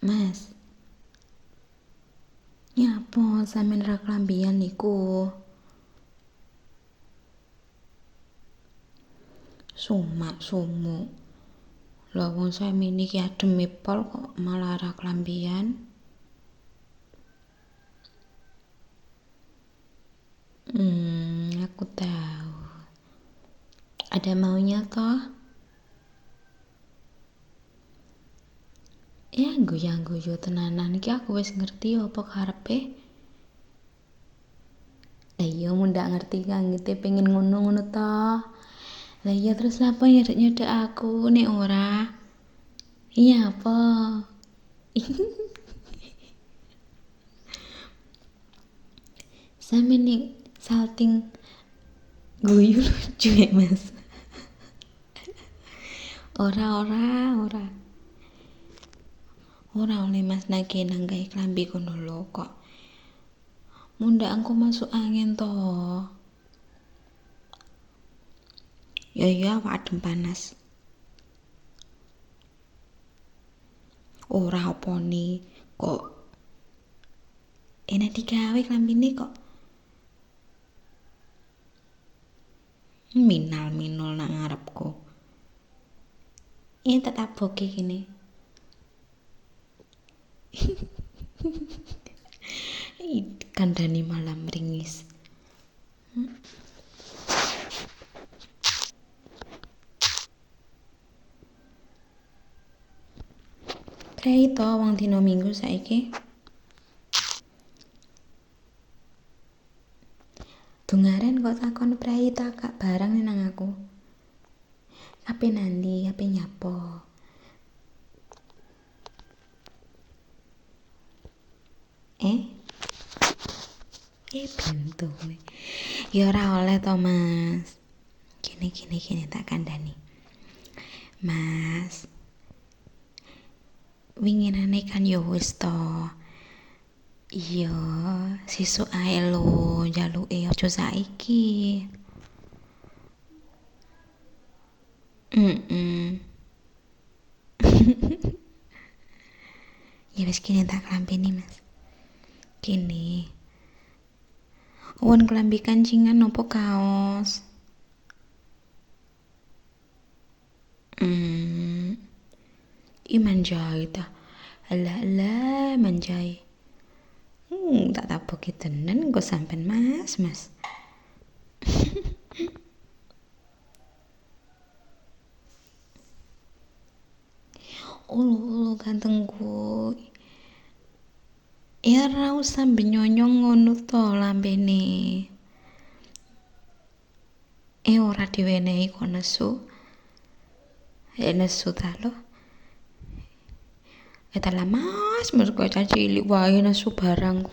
Mas, nyapa sampeyan ra klambian niku? Sumak sumuk. Lah wong sampeyan iki ademe pol kok malah ra klambian. Aku tahu. Ada maunya toh? Ya guyu tenanan iki aku wis ngerti apa karepe. Lah iya mun ndak ngerti kangge pengen ngono-ngono toh. Lah iya terus lapo nyedek-nyedek aku nek ora? Iya apa? Sampe nih salting guyu lucu ya Mas. Ora. Ora oleh Mas nake nanggae klambi kono lho kok. Munda engko masuk angin toh. Ya adem panas. Ora opone kok enak digawe klambine kok. Minul nang ngarepku. Ini tetap boke gini. Kandhani malam ringis. Prei to wong dina Minggu saiki. Dungaren kok takon prei ta Kak barang nang aku. Ape nandi, ape nyapo. Pintu. Ya ora oleh to Mas. Gini tak kandhani. Mas. Winginane kan ya wis to. Iya, sesuk ae lho njaluke aja saiki. Ya wis kene tak klampeni Mas. Kene. Won klambi kancingan opo kaos? Manjai ta. Alah manjai. Tak taboki tenan kok sampean Mas. Ulu gantengku. Ya ra usah benyonyong ngono to lambene. Ora diwenehi kok nesu. Nesu ta lho. Lah Mas kok cilik wae nesu barangku.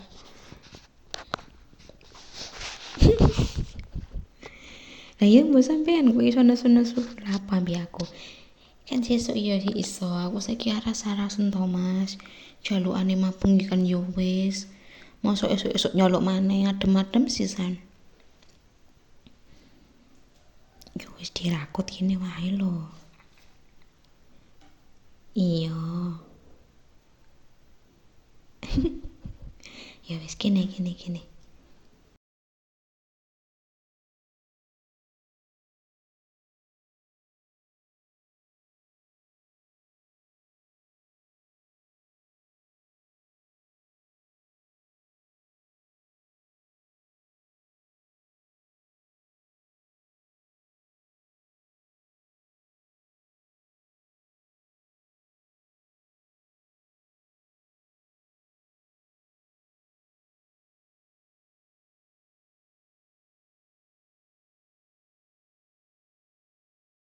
Lah ya mbok sampean kok iso nesu-nesu lapo ambi aku. Kan sesuk ya iso aku saiki aras-arasen to Mas. Jalukane mabung kan yo wis. Mosok esuk-esuk nyolok maneh adem-adem sisan. Yo wis dirakut kene wae lho. Iya. Ya wis kene.